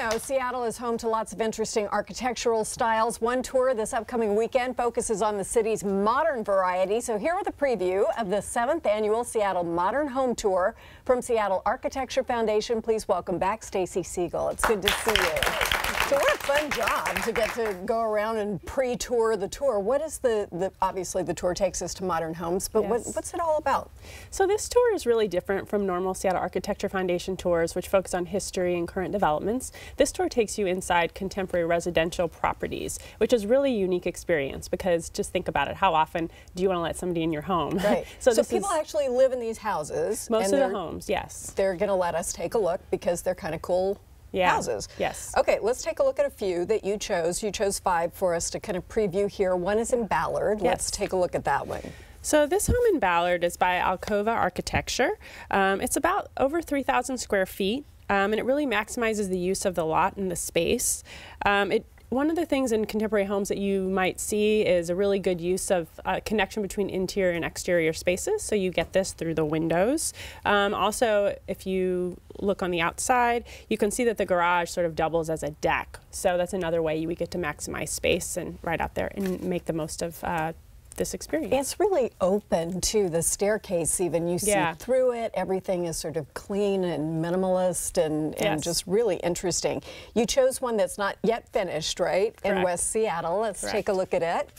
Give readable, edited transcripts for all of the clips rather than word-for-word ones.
know, Seattle is home to lots of interesting architectural styles. One tour this upcoming weekend focuses on the city's modern variety. So here with a preview of the 7th annual Seattle Modern Home Tour from Seattle Architecture Foundation. Please welcome back Stacy Segal. It's good to see you. So what a fun job to get to go around and pre-tour the tour. What is obviously the tour takes us to modern homes, but yes. what's it all about? So this tour is really different from normal Seattle Architecture Foundation tours, which focus on history and current developments. This tour takes you inside contemporary residential properties, which is really a unique experience because just think about it. How often do you want to let somebody in your home? Right. so people actually live in these houses. Most of the homes, yes. They're going to let us take a look because they're kind of cool. Yeah. Houses. Yes. Okay, let's take a look at a few that you chose. You chose 5 for us to kind of preview here. One is in Ballard. Yes. Let's take a look at that one. So this home in Ballard is by Alcova Architecture. It's about over 3,000 square feet, and it really maximizes the use of the lot and the space. One of the things in contemporary homes that you might see is a really good use of connection between interior and exterior spaces. So you get this through the windows. Also, if you look on the outside, you can see that the garage sort of doubles as a deck. So that's another way we get to maximize space and right out there and make the most of this experience. It's really open to the staircase even. You see through it. Everything is sort of clean and minimalist and just really interesting. You chose one that's not yet finished, right? Correct. In West Seattle. Let's take a look at it.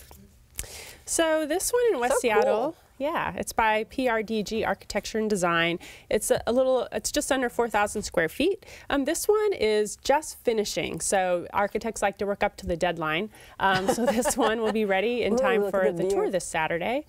So this one in West Seattle, yeah, it's by PRDG Architecture and Design. It's it's just under 4,000 square feet. This one is just finishing, so architects like to work up to the deadline. So this one will be ready in time for the tour this Saturday.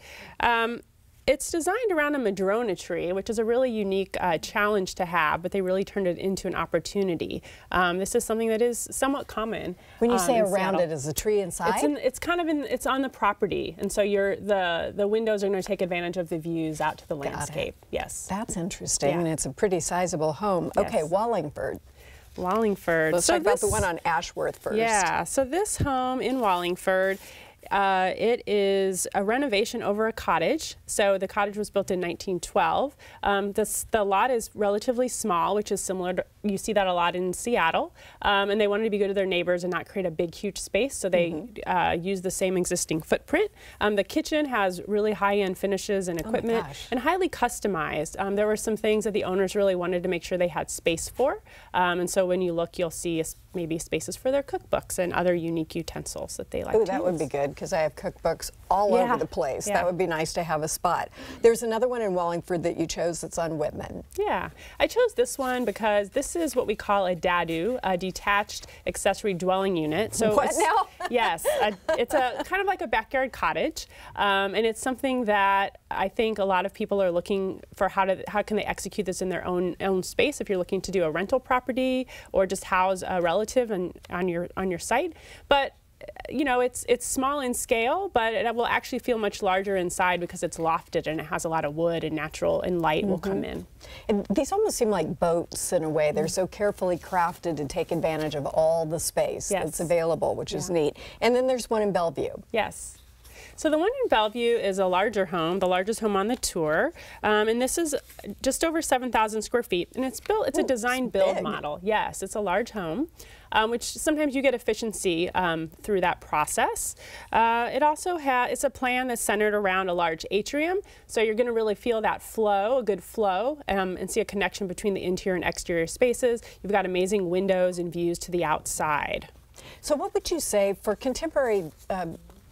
It's designed around a madrona tree, which is a really unique challenge to have, but they really turned it into an opportunity. This is something that is somewhat common. When you say around it, is the tree inside? It's on the property, and so the windows are going to take advantage of the views out to the landscape. Yes. That's interesting, and it's a pretty sizable home. Yes. Okay, Wallingford. Wallingford. Let's talk about the one on Ashworth first. Yeah, so this home in Wallingford, it is a renovation over a cottage. So the cottage was built in 1912. The lot is relatively small, which is similar to, you see that a lot in Seattle. And they wanted to be good to their neighbors and not create a big, huge space. So they use the same existing footprint. The kitchen has really high-end finishes and equipment and highly customized. There were some things that the owners really wanted to make sure they had space for. And so when you look, you'll see maybe spaces for their cookbooks and other unique utensils that they like to use. That would be good because I have cookbooks all over the place. That would be nice to have a spot. There's another one in Wallingford that you chose that's on Whitman. Yeah, I chose this one because this is what we call a DADU, a detached accessory dwelling unit. So what now? Yes, it's a kind of like a backyard cottage, and it's something that I think a lot of people are looking for how can they execute this in their own space if you're looking to do a rental property or just house a relative on your site. But you know, it's small in scale, but it will actually feel much larger inside because it's lofted and it has a lot of wood and natural and light will come in. And these almost seem like boats in a way. They're so carefully crafted to take advantage of all the space that's available, which is neat. And then there's one in Bellevue. Yes. So the one in Bellevue is a larger home, the largest home on the tour, and this is just over 7,000 square feet, and it's a design build model. Yes, it's a large home, which sometimes you get efficiency through that process. It also it's a plan that's centered around a large atrium, so you're going to really feel that flow, a good flow, and see a connection between the interior and exterior spaces. You've got amazing windows and views to the outside. So what would you say for contemporary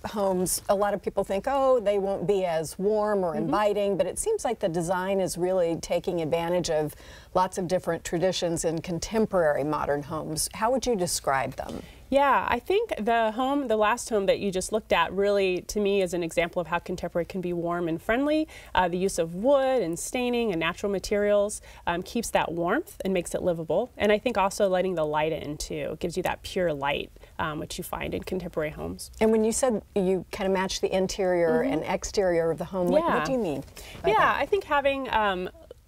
homes? A lot of people think, oh, they won't be as warm or inviting, but it seems like the design is really taking advantage of lots of different traditions in contemporary modern homes. How would you describe them? Yeah, I think the last home that you just looked at really, to me, is an example of how contemporary can be warm and friendly. The use of wood and staining and natural materials keeps that warmth and makes it livable. And I think also letting the light in, too, gives you that pure light, which you find in contemporary homes. And when you said you kind of match the interior and exterior of the home, what do you mean by that? I think having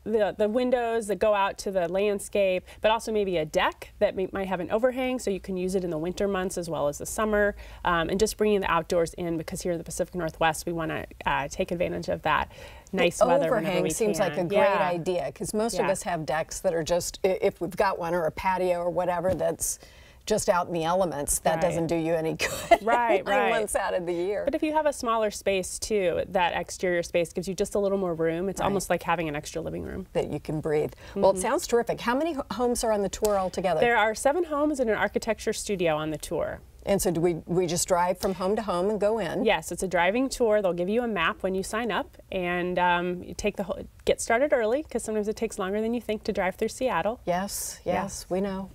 the windows that go out to the landscape, but also maybe a deck that might have an overhang, so you can use it in the winter months as well as the summer, and just bringing the outdoors in, because here in the Pacific Northwest we want to take advantage of that nice weather whenever we can. Overhang seems like a great idea, because most of us have decks that are just, if we've got one, or a patio or whatever that's just out in the elements, that doesn't do you any good. Right. 9 months out of the year. But if you have a smaller space too, that exterior space gives you just a little more room. It's almost like having an extra living room. That you can breathe. Well, it sounds terrific. How many homes are on the tour altogether? There are 7 homes and an architecture studio on the tour. And so do we just drive from home to home and go in? Yes, it's a driving tour. They'll give you a map when you sign up, and you get started early, because sometimes it takes longer than you think to drive through Seattle. Yes, we know.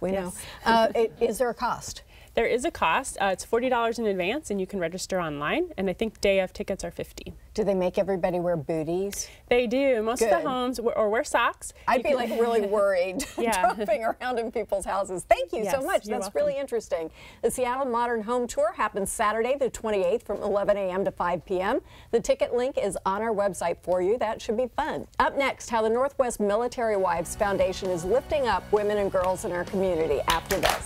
Is there a cost? There is a cost. It's $40 in advance, and you can register online. And I think day of tickets are $50. Do they make everybody wear booties? They do. Most of the homes, or wear socks. I'd be like really worried jumping around in people's houses. Thank you so much. That's really interesting. The Seattle Modern Home Tour happens Saturday the 28th from 11 a.m. to 5 p.m. The ticket link is on our website for you. That should be fun. Up next, how the Northwest Military Wives Foundation is lifting up women and girls in our community after this.